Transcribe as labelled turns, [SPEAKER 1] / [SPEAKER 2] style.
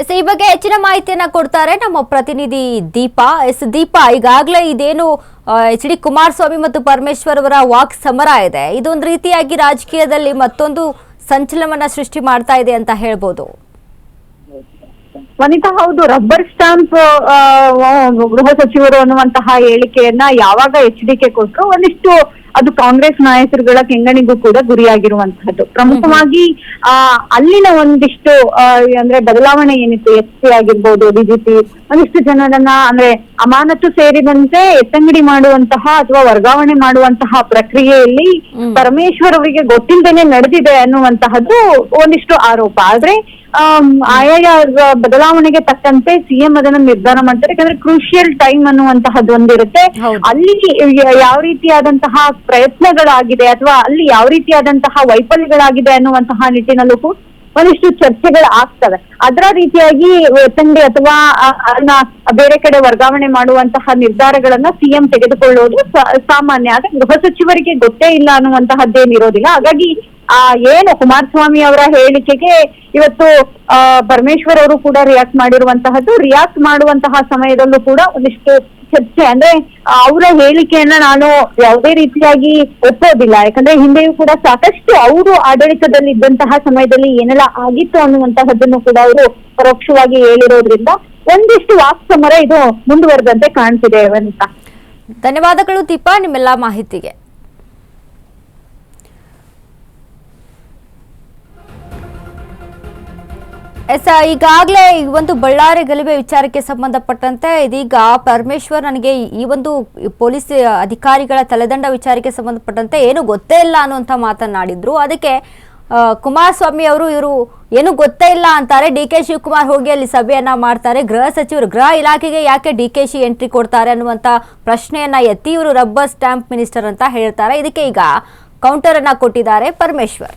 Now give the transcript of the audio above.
[SPEAKER 1] ಈ ಬಗ್ಗೆ ಹೆಚ್ಚಿನ ಮಾಹಿತಿಯನ್ನ ಕೊಡ್ತಾರೆ ನಮ್ಮ ಪ್ರತಿನಿಧಿ ದೀಪಾ. ದೀಪಾ, ಈಗಾಗಲೇ ಇದೇನು ಎಚ್ ಡಿ ಕುಮಾರಸ್ವಾಮಿ ಮತ್ತು ಪರಮೇಶ್ವರ್ ಅವರ ವಾಕ್ ಸಮರ ಇದೆ, ಇದೊಂದು ರೀತಿಯಾಗಿ ರಾಜಕೀಯದಲ್ಲಿ ಮತ್ತೊಂದು ಸಂಚಲನವನ್ನ ಸೃಷ್ಟಿ ಮಾಡ್ತಾ ಇದೆ ಅಂತ ಹೇಳ್ಬೋದು.
[SPEAKER 2] ವನಿತಾ, ಹೌದು. ರಬ್ಬರ್ ಸ್ಟಾಂಪ್ ಗೃಹ ಸಚಿವರು ಅನ್ನುವಂತಹ ಹೇಳಿಕೆಯನ್ನ ಯಾವಾಗ ಎಚ್ಡಿಕೆ ಕೊಟ್ಟರು, ಒಂದಿಷ್ಟು ಅದು ಕಾಂಗ್ರೆಸ್ ನಾಯಕರುಗಳ ಕೆಂಗಣಿಗೂ ಕೂಡ ಗುರಿಯಾಗಿರುವಂತಹದ್ದು. ಪ್ರಮುಖವಾಗಿ ಅಲ್ಲಿನ ಒಂದಿಷ್ಟು ಅಂದ್ರೆ ಬದಲಾವಣೆ ಏನಿತ್ತು, ಎಸ್ ಆಗಿರ್ಬೋದು, ಬಿಜೆಪಿ ಒಂದಿಷ್ಟು ಜನರನ್ನ ಅಂದ್ರೆ ಅಮಾನತು ಸೇರಿದಂತೆ ಎತ್ತಂಗಡಿ ಮಾಡುವಂತಹ ಅಥವಾ ವರ್ಗಾವಣೆ ಮಾಡುವಂತಹ ಪ್ರಕ್ರಿಯೆಯಲ್ಲಿ ಪರಮೇಶ್ವರ್ ಅವರಿಗೆ ಗೊತ್ತಿಲ್ಲದೇನೆ ನಡೆದಿದೆ ಅನ್ನುವಂತಹದ್ದು ಒಂದಿಷ್ಟು ಆರೋಪ. ಆದ್ರೆ ಆಯಾಯ ಬದಲಾವಣೆಗೆ ತಕ್ಕಂತೆ ಸಿಎಂ ಅದನ್ನ ನಿರ್ಧಾರ ಮಾಡ್ತಾರೆ. ಯಾಕಂದ್ರೆ ಕ್ರೂಷಿಯಲ್ ಟೈಮ್ ಅನ್ನುವಂತಹದ್ದು ಒಂದಿರುತ್ತೆ. ಅಲ್ಲಿ ಯಾವ ರೀತಿಯಾದಂತಹ ಪ್ರಯತ್ನಗಳಾಗಿದೆ ಅಥವಾ ಅಲ್ಲಿ ಯಾವ ರೀತಿಯಾದಂತಹ ವೈಫಲ್ಯಗಳಾಗಿದೆ ಅನ್ನುವಂತಹ ನಿಟ್ಟಿನಲ್ಲೂ ಕೂಡ ಒಂದಿಷ್ಟು ಚರ್ಚೆಗಳು ಆಗ್ತವೆ. ಅದರ ರೀತಿಯಾಗಿ ಎತ್ತಂಗಡಿ ಅಥವಾ ಬೇರೆ ಕಡೆ ವರ್ಗಾವಣೆ ಮಾಡುವಂತಹ ನಿರ್ಧಾರಗಳನ್ನ ಸಿಎಂ ತೆಗೆದುಕೊಳ್ಳೋದು ಸಾಮಾನ್ಯ. ಆದ್ರೆ ಗೃಹ ಸಚಿವರಿಗೆ ಗೊತ್ತೇ ಇಲ್ಲ ಅನ್ನುವಂತಹದ್ದೇನಿರೋದಿಲ್ಲ. ಹಾಗಾಗಿ ಏನು ಕುಮಾರಸ್ವಾಮಿ ಅವರ ಹೇಳಿಕೆಗೆ ಇವತ್ತು ಪರಮೇಶ್ವರ್ ಅವರು ಕೂಡ ರಿಯಾಕ್ಟ್ ಮಾಡಿರುವಂತಹದ್ದು. ರಿಯಾಕ್ಟ್ ಮಾಡುವಂತಹ ಸಮಯದಲ್ಲೂ ಕೂಡ ಒಂದಿಷ್ಟು ಚರ್ಚೆ, ಅಂದ್ರೆ ಅವರ ಹೇಳಿಕೆಯನ್ನ ನಾನು ಯಾವುದೇ ರೀತಿಯಾಗಿ ಒಪ್ಪೋದಿಲ್ಲ. ಯಾಕಂದ್ರೆ ಹಿಂದೆಯೂ ಕೂಡ ಸಾಕಷ್ಟು ಅವರು ಆಡಳಿತದಲ್ಲಿ ಇದ್ದಂತಹ ಸಮಯದಲ್ಲಿ ಏನೆಲ್ಲ ಆಗಿತ್ತು ಅನ್ನುವಂತಹದ್ದನ್ನು ಕೂಡ ಅವರು ಪರೋಕ್ಷವಾಗಿ ಹೇಳಿರೋದ್ರಿಂದ ಒಂದಿಷ್ಟು ವಾಕ್ ಸಮರ ಇದು ಮುಂದುವರೆದಂತೆ ಕಾಣ್ತಿದೆ. ಅಂತ
[SPEAKER 1] ಧನ್ಯವಾದಗಳು ದೀಪಾ, ನಿಮ್ಮೆಲ್ಲ ಮಾಹಿತಿಗೆ. ಈಗಾಗಲೇ ಈ ಒಂದು ಬಳ್ಳಾರಿ ಗಲಭೆ ವಿಚಾರಕ್ಕೆ ಸಂಬಂಧಪಟ್ಟಂತೆ ಇದೀಗ ಪರಮೇಶ್ವರ್ ನನಗೆ ಈ ಒಂದು ಪೊಲೀಸ್ ಅಧಿಕಾರಿಗಳ ತಲೆದಂಡ ವಿಚಾರಕ್ಕೆ ಸಂಬಂಧಪಟ್ಟಂತೆ ಏನು ಗೊತ್ತೇ ಇಲ್ಲ ಅನ್ನುವಂಥ ಮಾತನಾಡಿದ್ರು. ಅದಕ್ಕೆ ಕುಮಾರಸ್ವಾಮಿ ಅವರು ಇವರು ಏನು ಗೊತ್ತೇ ಇಲ್ಲ ಅಂತಾರೆ. ಡಿ ಕೆ ಶಿವಕುಮಾರ್ ಹೋಗಿ ಅಲ್ಲಿ ಸಭೆಯನ್ನ ಮಾಡ್ತಾರೆ. ಗೃಹ ಸಚಿವರು ಗೃಹ ಇಲಾಖೆಗೆ ಯಾಕೆ ಡಿ ಕೆ ಶಿ ಎಂಟ್ರಿ ಕೊಡ್ತಾರೆ ಅನ್ನುವಂಥ ಪ್ರಶ್ನೆಯನ್ನ ಎತ್ತಿ ಇವರು ರಬ್ಬರ್ ಸ್ಟ್ಯಾಂಪ್ ಮಿನಿಸ್ಟರ್ ಅಂತ ಹೇಳ್ತಾರೆ. ಇದಕ್ಕೆ ಈಗ ಕೌಂಟರ್ ಅನ್ನ ಕೊಟ್ಟಿದ್ದಾರೆ ಪರಮೇಶ್ವರ್.